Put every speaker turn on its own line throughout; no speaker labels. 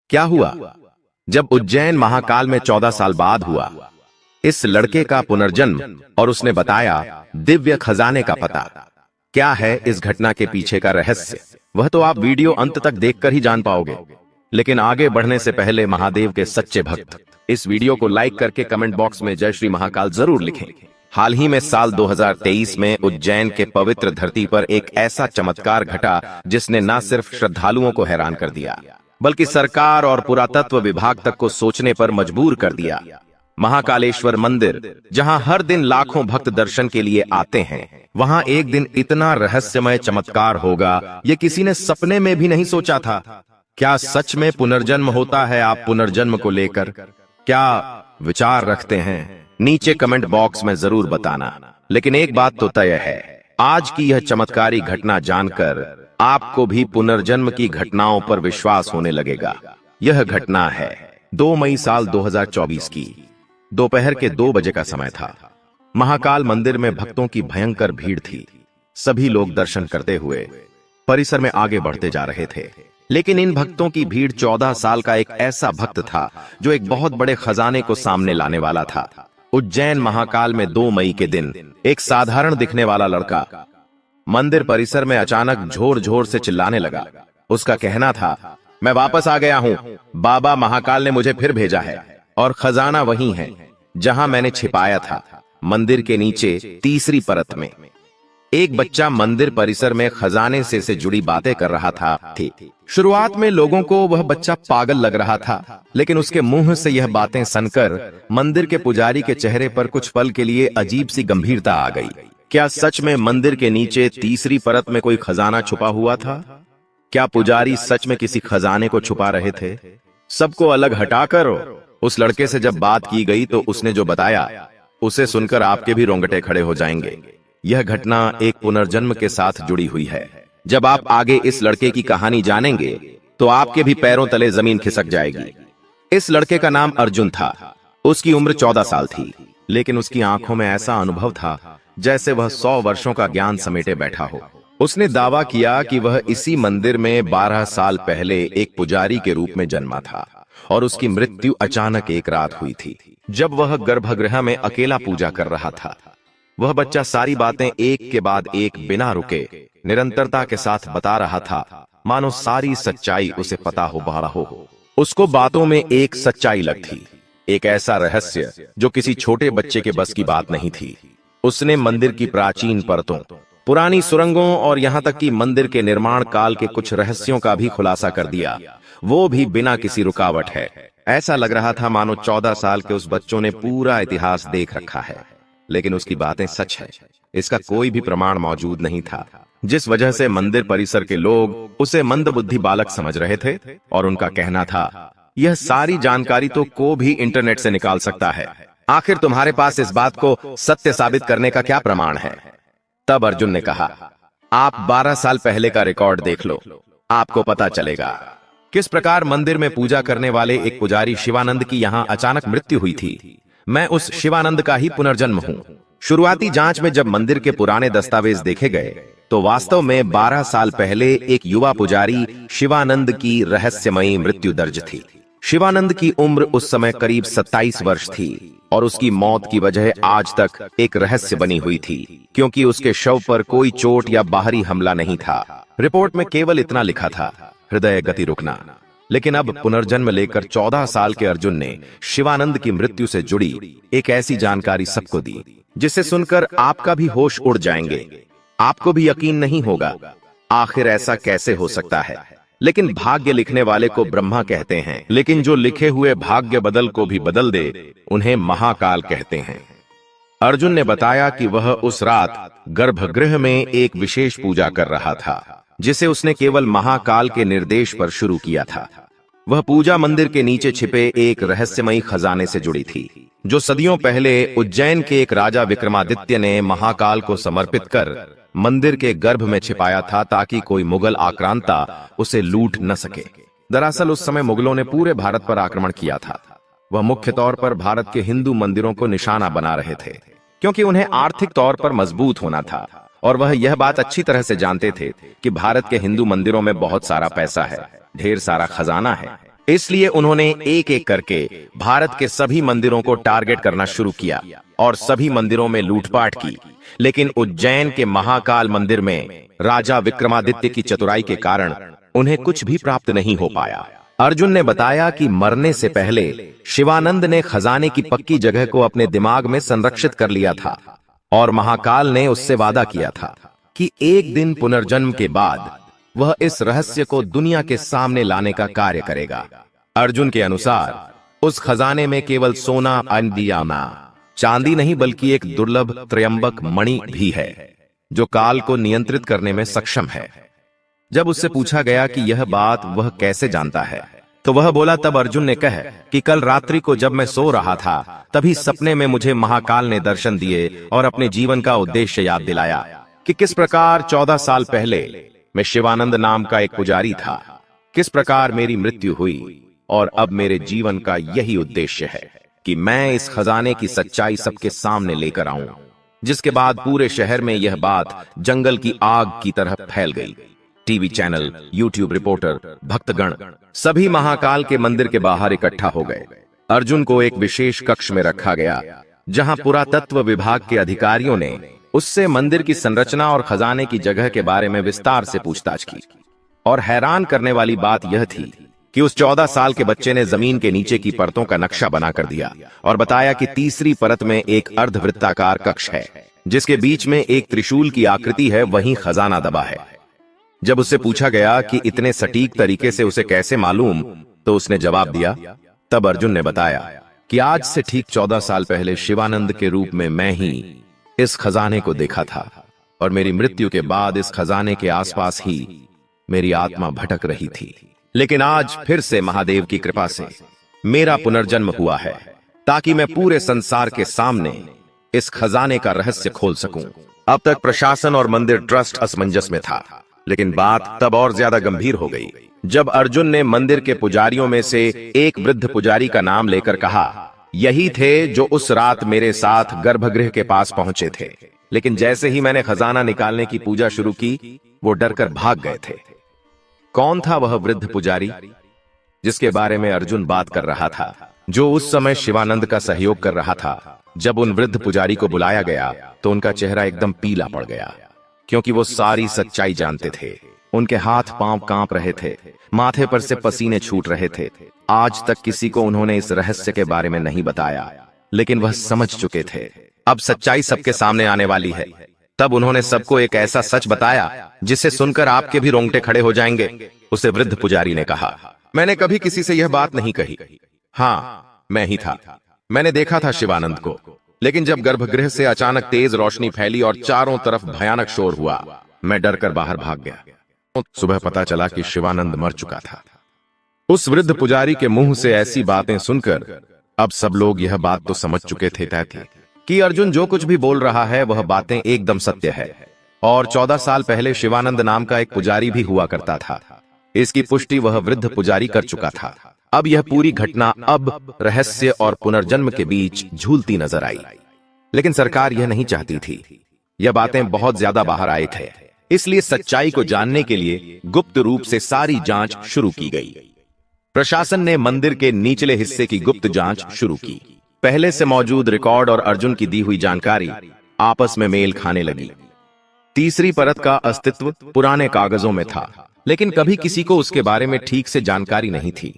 क्या हुआ? जब उज्जैन महाकाल में 14 साल बाद हुआ इस लड़के का पुनर्जन्म और उसने बताया दिव्य खजाने का पता। क्या है इस घटना के पीछे का रहस्य, वह तो आप वीडियो अंत तक देखकर ही जान पाओगे। लेकिन आगे बढ़ने से पहले महादेव के सच्चे भक्त इस वीडियो को लाइक करके कमेंट बॉक्स में जय श्री महाकाल जरूर लिखें। हाल ही में साल 2023 में उज्जैन के पवित्र धरती पर एक ऐसा चमत्कार घटा जिसने न सिर्फ श्रद्धालुओं को हैरान कर दिया बल्कि सरकार और पुरातत्व विभाग तक को सोचने पर मजबूर कर दिया। महाकालेश्वर मंदिर, जहां हर दिन लाखों भक्त दर्शन के लिए आते हैं, वहां एक दिन इतना रहस्यमय चमत्कार होगा ये किसी ने सपने में भी नहीं सोचा था। क्या सच में पुनर्जन्म होता है? आप पुनर्जन्म को लेकर क्या विचार रखते हैं? नीचे कमेंट बॉक्स में जरूर बताना। लेकिन एक बात तो तय है, आज की यह चमत्कारी घटना जानकर आपको भी पुनर्जन्म की घटनाओं पर विश्वास होने लगेगा। यह घटना है 2 मई साल 2024 की। दोपहर के 2 बजे का समय था। महाकाल मंदिर में भक्तों की भयंकर भीड़ थी। सभी लोग दर्शन करते हुए परिसर में आगे बढ़ते जा रहे थे। लेकिन इन भक्तों की भीड़ 14 साल का एक ऐसा भक्त था जो एक बहुत बड़े खजाने को सामने लाने वाला था। उज्जैन महाकाल में 2 मई के दिन एक साधारण दिखने वाला लड़का मंदिर परिसर में अचानक जोर जोर से चिल्लाने लगा। उसका कहना था, मैं वापस आ गया हूं, बाबा महाकाल ने मुझे फिर भेजा है और खजाना वही है जहां मैंने छिपाया था, मंदिर के नीचे तीसरी परत में। एक बच्चा मंदिर परिसर में खजाने से जुड़ी बातें कर रहा था। शुरुआत में लोगों को वह बच्चा पागल लग रहा था, लेकिन उसके मुंह से यह बातें सुनकर मंदिर के पुजारी के चेहरे पर कुछ पल के लिए अजीब सी गंभीरता आ गई। क्या सच में मंदिर के नीचे तीसरी परत में कोई खजाना छुपा हुआ था? क्या पुजारी सच में किसी खजाने को छुपा रहे थे? सबको अलग हटाकर उस लड़के से जब बात की गई तो उसने जो बताया उसे सुनकर आपके भी रोंगटे खड़े हो जाएंगे। यह घटना एक पुनर्जन्म के साथ जुड़ी हुई है। जब आप आगे इस लड़के की कहानी जानेंगे तो आपके भी पैरों तले जमीन खिसक जाएगी। इस लड़के का नाम अर्जुन था। उसकी उम्र 14 साल थी, लेकिन उसकी आंखों में ऐसा अनुभव था जैसे वह 100 वर्षों का ज्ञान समेटे बैठा हो। उसने दावा किया कि वह इसी मंदिर में 12 साल पहले एक पुजारी के रूप में जन्मा था और उसकी मृत्यु अचानक एक रात हुई थी जब वह गर्भगृह में अकेला पूजा कर रहा था। वह बच्चा सारी बातें एक के बाद एक बिना रुके निरंतरता के साथ बता रहा था, मानो सारी सच्चाई उसे पता हो पा रहा हो। उसको बातों में एक सच्चाई लगती, एक ऐसा रहस्य जो किसी छोटे बच्चे के बस की बात नहीं थी। उसने मंदिर की प्राचीन परतों, पुरानी सुरंगों और यहाँ तक कि मंदिर के निर्माण काल के कुछ रहस्यों का भी खुलासा कर दिया, वो भी बिना किसी रुकावट है। ऐसा लग रहा था मानो 14 साल के उस बच्चों ने पूरा इतिहास देख रखा है। लेकिन उसकी बातें सच है, इसका कोई भी प्रमाण मौजूद नहीं था, जिस वजह से मंदिर परिसर के लोग उसे मंदबुद्धि बालक समझ रहे थे और उनका कहना था, यह सारी जानकारी तो कोई भी इंटरनेट से निकाल सकता है, आखिर तुम्हारे पास इस बात को सत्य साबित करने का क्या प्रमाण है? तब अर्जुन ने कहा, आप 12 साल पहले का रिकॉर्ड देख लो, आपको पता चलेगा किस प्रकार मंदिर में पूजा करने वाले एक पुजारी शिवानंद की यहाँ अचानक मृत्यु हुई थी। मैं उस शिवानंद का ही पुनर्जन्म हूँ। शुरुआती जांच में जब मंदिर के पुराने दस्तावेज देखे गए तो वास्तव में 12 साल पहले एक युवा पुजारी शिवानंद की रहस्यमयी मृत्यु दर्ज थी। शिवानंद की उम्र उस समय करीब 27 वर्ष थी और उसकी मौत की वजह आज तक एक रहस्य बनी हुई थी, क्योंकि उसके शव पर कोई चोट या बाहरी हमला नहीं था। रिपोर्ट में केवल इतना लिखा था, हृदय गति रुकना। लेकिन अब पुनर्जन्म लेकर 14 साल के अर्जुन ने शिवानंद की मृत्यु से जुड़ी एक ऐसी जानकारी सबको दी जिसे सुनकर आपका भी होश उड़ जाएंगे। आपको भी यकीन नहीं होगा, आखिर ऐसा कैसे हो सकता है? लेकिन भाग्य लिखने वाले को ब्रह्मा कहते हैं, लेकिन जो लिखे हुए भाग्य बदल को भी बदल दे उन्हें महाकाल कहते हैं। अर्जुन ने बताया कि वह उस रात गर्भगृह में एक विशेष पूजा कर रहा था जिसे उसने केवल महाकाल के निर्देश पर शुरू किया था। वह पूजा मंदिर के नीचे छिपे एक रहस्यमयी खजाने से जुड़ी थी जो सदियों पहले उज्जैन के एक राजा विक्रमादित्य ने महाकाल को समर्पित कर मंदिर के गर्भ में छिपाया था ताकि कोई मुगल आक्रांता उसे लूट न सके। दरअसल उस समय मुगलों ने पूरे भारत पर आक्रमण किया था। वह मुख्य तौर पर भारत के हिंदू मंदिरों को निशाना बना रहे थे, क्योंकि उन्हें आर्थिक तौर पर मजबूत होना था और वह यह बात अच्छी तरह से जानते थे कि भारत के हिंदू मंदिरों में बहुत सारा पैसा है, ढेर सारा खजाना है इसलिए उन्होंने एक एक करके भारत के सभी मंदिरों को टारगेट करना शुरू किया और सभी मंदिरों में लूटपाट की। लेकिन उज्जैन के महाकाल मंदिर में राजा विक्रमादित्य की चतुराई के कारण उन्हें कुछ भी प्राप्त नहीं हो पाया। अर्जुन ने बताया कि मरने से पहले शिवानंद ने खजाने की पक्की जगह को अपने दिमाग में संरक्षित कर लिया था और महाकाल ने उससे वादा किया था कि एक दिन पुनर्जन्म के बाद वह इस रहस्य को दुनिया के सामने लाने का कार्य करेगा। अर्जुन के अनुसार उस खजाने में केवल सोना अंदियाना चांदी नहीं बल्कि एक दुर्लभ त्रयंबक मणि भी है जो काल को नियंत्रित करने में सक्षम है। जब उससे पूछा गया कि यह बात वह कैसे जानता है तो वह बोला, तब अर्जुन ने कहा कि कल रात्रि को जब मैं सो रहा था तभी सपने में मुझे महाकाल ने दर्शन दिए और अपने जीवन का उद्देश्य याद दिलाया कि किस प्रकार 14 साल पहले मैं शिवानंद नाम का एक पुजारी था, किस प्रकार मेरी मृत्यु हुई और अब मेरे जीवन का यही उद्देश्य है कि मैं इस खजाने की सच्चाई सबके सामने लेकर आऊं। जिसके बाद पूरे शहर में यह बात जंगल की आग की तरह फैल गई। टीवी चैनल, यूट्यूब रिपोर्टर, भक्तगण सभी महाकाल के मंदिर के बाहर इकट्ठा हो गए। अर्जुन को एक विशेष कक्ष में रखा गया जहां पुरातत्व विभाग के अधिकारियों ने उससे मंदिर की संरचना और खजाने की जगह के बारे में विस्तार से पूछताछ की। और हैरान करने वाली बात यह थी कि उस 14 साल के बच्चे ने जमीन के नीचे की परतों का नक्शा बनाकर दिया और बताया कि तीसरी परत में एक अर्धवृत्ताकार कक्ष है जिसके बीच में एक त्रिशूल की आकृति है, वहीं खजाना दबा है। जब उससे पूछा गया कि इतने सटीक तरीके से उसे कैसे मालूम, तो उसने जवाब दिया। तब अर्जुन ने बताया कि आज से ठीक 14 साल पहले शिवानंद के रूप में मैं ही इस खजाने को देखा था और मेरी मृत्यु के बाद इस खजाने के आसपास ही मेरी आत्मा भटक रही थी। लेकिन आज फिर से महादेव की कृपा से मेरा पुनर्जन्म हुआ है ताकि मैं पूरे संसार के सामने इस खजाने का रहस्य खोल सकूं। अब तक प्रशासन और मंदिर ट्रस्ट असमंजस में था, लेकिन बात तब और ज्यादा गंभीर हो गई जब अर्जुन ने मंदिर के पुजारियों में से एक वृद्ध पुजारी का नाम लेकर कहा, यही थे जो उस रात मेरे साथ गर्भगृह के पास पहुंचे थे। लेकिन जैसे ही मैंने खजाना निकालने की पूजा शुरू की, वो डरकर भाग गए थे। कौन था वह वृद्ध पुजारी जिसके बारे में अर्जुन बात कर रहा था, जो उस समय शिवानंद का सहयोग कर रहा था? जब उन वृद्ध पुजारी को बुलाया गया तो उनका चेहरा एकदम पीला पड़ गया, क्योंकि वो सारी सच्चाई जानते थे। उनके हाथ पांव कांप रहे थे, माथे पर से पसीने छूट रहे थे। आज तक किसी को उन्होंने इस रहस्य के बारे में नहीं बताया, लेकिन वह समझ चुके थे अब सच्चाई सबके सामने आने वाली है। तब उन्होंने सबको एक ऐसा सच बताया जिसे सुनकर आपके भी रोंगटे खड़े हो जाएंगे। उसे वृद्ध पुजारी ने कहा, मैंने कभी किसी से यह बात नहीं कही। हाँ, मैं ही था। मैंने देखा था शिवानंद को, लेकिन जब गर्भगृह से अचानक तेज रोशनी फैली और चारों तरफ भयानक शोर हुआ, मैं डरकर बाहर भाग गया। सुबह पता चला कि शिवानंद मर चुका था। उस वृद्ध पुजारी के मुंह से ऐसी बातें सुनकर अब सब लोग यह बात तो समझ चुके थे कि अर्जुन जो कुछ भी बोल रहा है वह बातें एकदम सत्य है। और 14 साल पहले शिवानंद नाम का एक पुजारी भी हुआ करता था। इसकी पुष्टि वह वृद्ध पुजारी कर चुका था। अब यह पूरी घटना अब रहस्य और पुनर्जन्म के बीच झूलती नजर आई। लेकिन सरकार यह नहीं चाहती थी यह बातें बहुत ज्यादा बाहर आए थे, इसलिए सच्चाई को जानने के लिए गुप्त रूप से सारी जांच शुरू की गई। प्रशासन ने मंदिर के निचले हिस्से की गुप्त जांच शुरू की। पहले से मौजूद रिकॉर्ड और अर्जुन की दी हुई जानकारी आपस में मेल खाने लगी। तीसरी परत का अस्तित्व पुराने कागजों में था, लेकिन कभी किसी को उसके बारे में ठीक से जानकारी नहीं थी।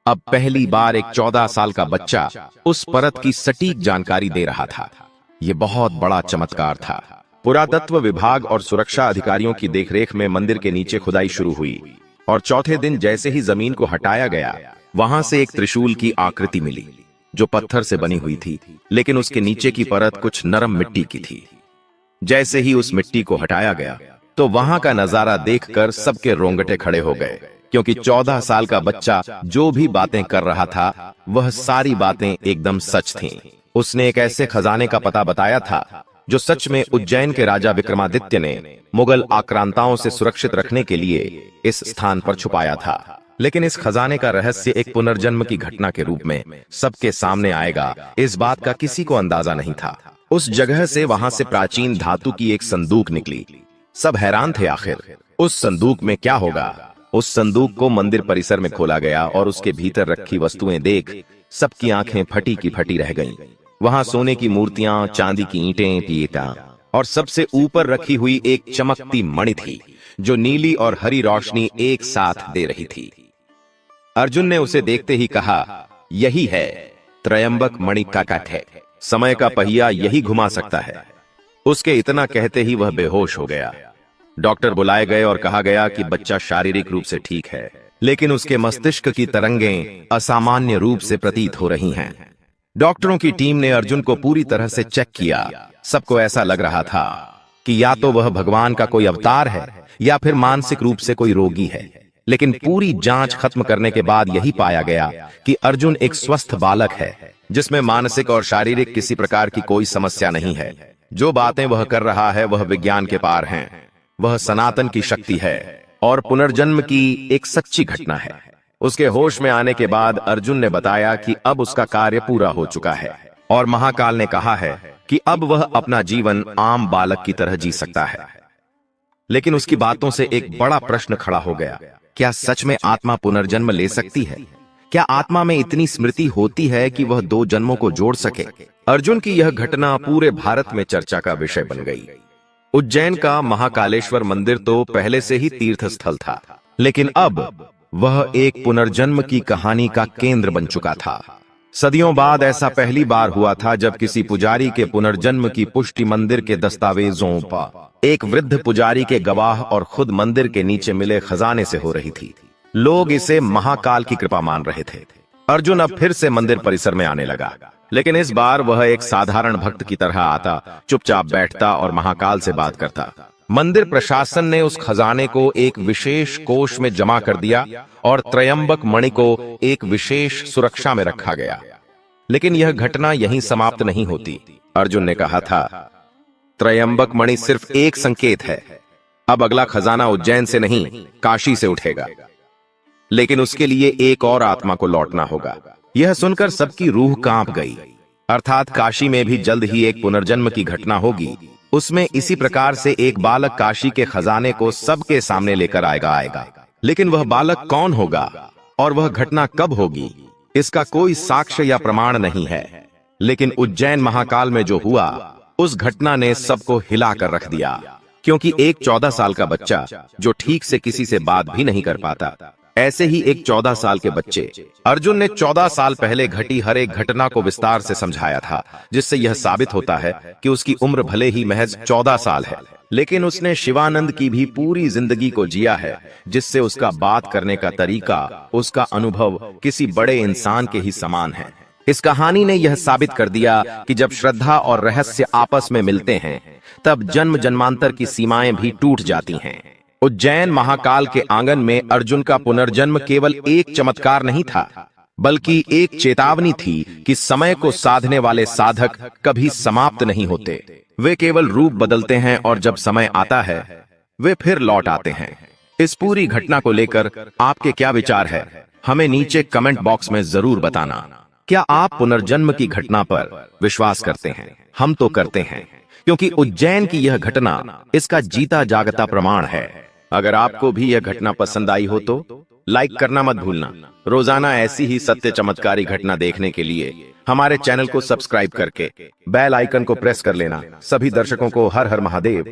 अब पहली बार एक 14 साल का बच्चा उस परत की सटीक जानकारी दे रहा था। यह बहुत बड़ा चमत्कार था। पुरातत्व विभाग और सुरक्षा अधिकारियों की देखरेख में मंदिर के नीचे खुदाई शुरू हुई और चौथे दिन जैसे ही जमीन को हटाया गया, वहां से एक त्रिशूल की आकृति मिली जो पत्थर से बनी हुई थी, लेकिन उसके नीचे की परत कुछ नरम मिट्टी की थी। जैसे ही उस मिट्टी को हटाया गया तो वहां का नजारा देखकर सबके रोंगटे खड़े हो गए, क्योंकि 14 साल का बच्चा जो भी बातें कर रहा था वह सारी बातें एकदम सच थीं। उसने एक ऐसे खजाने का पता बताया था जो सच में उज्जैन के राजा विक्रमादित्य ने मुगल आक्रांताओं से सुरक्षित रखने के लिए इस स्थान पर छुपाया था। लेकिन इस खजाने का रहस्य एक पुनर्जन्म की घटना के रूप में सबके सामने आएगा, इस बात का किसी को अंदाजा नहीं था। उस जगह से वहां से प्राचीन धातु की एक संदूक निकली। सब हैरान थे, आखिर उस संदूक में क्या होगा। उस संदूक को मंदिर परिसर में खोला गया और उसके भीतर रखी वस्तुएं देख सबकी आंखें फटी की फटी रह गईं। वहां सोने की मूर्तियां, चांदी की ईंटें, पीता और सबसे ऊपर रखी हुई एक चमकती मणि थी जो नीली और हरी रोशनी एक साथ दे रही थी। अर्जुन ने उसे देखते ही कहा, यही है त्रयंबक मणि का कट है, समय का पहिया यही घुमा सकता है। उसके इतना कहते ही वह बेहोश हो गया। डॉक्टर बुलाए गए और कहा गया कि बच्चा शारीरिक रूप से ठीक है, लेकिन उसके मस्तिष्क की तरंगें असामान्य रूप से प्रतीत हो रही हैं। डॉक्टरों की टीम ने अर्जुन को पूरी तरह से चेक किया। सबको ऐसा लग रहा था कि या तो वह भगवान का कोई अवतार है या फिर मानसिक रूप से कोई रोगी है। लेकिन पूरी जांच खत्म करने के बाद यही पाया गया कि अर्जुन एक स्वस्थ बालक है जिसमें मानसिक और शारीरिक किसी प्रकार की कोई समस्या नहीं है। जो बातें वह कर रहा है वह विज्ञान के पार हैं। वह सनातन की शक्ति है और पुनर्जन्म की एक सच्ची घटना है। उसके होश में आने के बाद अर्जुन ने बताया कि अब उसका कार्य पूरा हो चुका है और महाकाल ने कहा है कि अब वह अपना जीवन आम बालक की तरह जी सकता है। लेकिन उसकी बातों से एक बड़ा प्रश्न खड़ा हो गया, क्या सच में आत्मा पुनर्जन्म ले सकती है? क्या आत्मा में इतनी स्मृति होती है कि वह दो जन्मों को जोड़ सके? अर्जुन की यह घटना पूरे भारत में चर्चा का विषय बन गई। उज्जैन का महाकालेश्वर मंदिर तो पहले से ही तीर्थ स्थल था, लेकिन अब वह एक पुनर्जन्म की कहानी का केंद्र बन चुका था। सदियों बाद ऐसा पहली बार हुआ था जब किसी पुजारी के पुनर्जन्म की पुष्टि मंदिर के दस्तावेजों पर, एक वृद्ध पुजारी के गवाह और खुद मंदिर के नीचे मिले खजाने से हो रही थी। लोग इसे महाकाल की कृपा मान रहे थे। अर्जुन अब फिर से मंदिर परिसर में आने लगा, लेकिन इस बार वह एक साधारण भक्त की तरह आता, चुपचाप बैठता और महाकाल से बात करता। मंदिर प्रशासन ने उस खजाने को एक विशेष कोष में जमा कर दिया और त्रयंबक मणि को एक विशेष सुरक्षा में रखा गया। लेकिन यह घटना यहीं समाप्त नहीं होती। अर्जुन ने कहा था, त्रयंबक मणि सिर्फ एक संकेत है। अब अगला खजाना उज्जैन से नहीं, काशी से उठेगा। लेकिन उसके लिए एक और आत्मा को लौटना होगा। यह सुनकर सबकी रूह कांप गई। अर्थात काशी में भी जल्द ही एक पुनर्जन्म की घटना होगी। उसमें इसी प्रकार से एक बालक काशी के खजाने को सबके सामने लेकर आएगा। लेकिन वह बालक कौन होगा और वह घटना कब होगी, इसका कोई साक्ष्य या प्रमाण नहीं है। लेकिन उज्जैन महाकाल में जो हुआ, उस घटना ने सबको हिलाकर रख दिया। क्योंकि एक 14 साल का बच्चा जो ठीक से किसी से बात भी नहीं कर पाता, ऐसे ही एक 14 साल के बच्चे अर्जुन ने 14 साल पहले घटी हर एक घटना को विस्तार से समझाया था, जिससे यह साबित होता है कि उसकी उम्र भले ही महज 14 साल है, लेकिन उसने शिवानंद की भी पूरी जिंदगी को जिया है, जिससे उसका बात करने का तरीका, उसका अनुभव किसी बड़े इंसान के ही समान है। इस कहानी ने यह साबित कर दिया कि जब श्रद्धा और रहस्य आपस में मिलते हैं, तब जन्म जन्मांतर की सीमाएं भी टूट जाती हैं। उज्जैन महाकाल के आंगन में अर्जुन का पुनर्जन्म केवल एक चमत्कार नहीं था, बल्कि एक चेतावनी थी कि समय को साधने वाले साधक कभी समाप्त नहीं होते। वे केवल रूप बदलते हैं और जब समय आता है वे फिर लौट आते हैं। इस पूरी घटना को लेकर आपके क्या विचार है, हमें नीचे कमेंट बॉक्स में जरूर बताना। क्या आप पुनर्जन्म की घटना पर विश्वास करते हैं? हम तो करते हैं, क्योंकि उज्जैन की यह घटना इसका जीता जागता प्रमाण है। अगर आपको भी यह घटना पसंद आई हो तो लाइक करना मत भूलना। रोजाना ऐसी ही सत्य चमत्कारी घटना देखने के लिए हमारे चैनल को सब्सक्राइब करके बेल आइकन को प्रेस कर लेना। सभी दर्शकों को हर हर महादेव।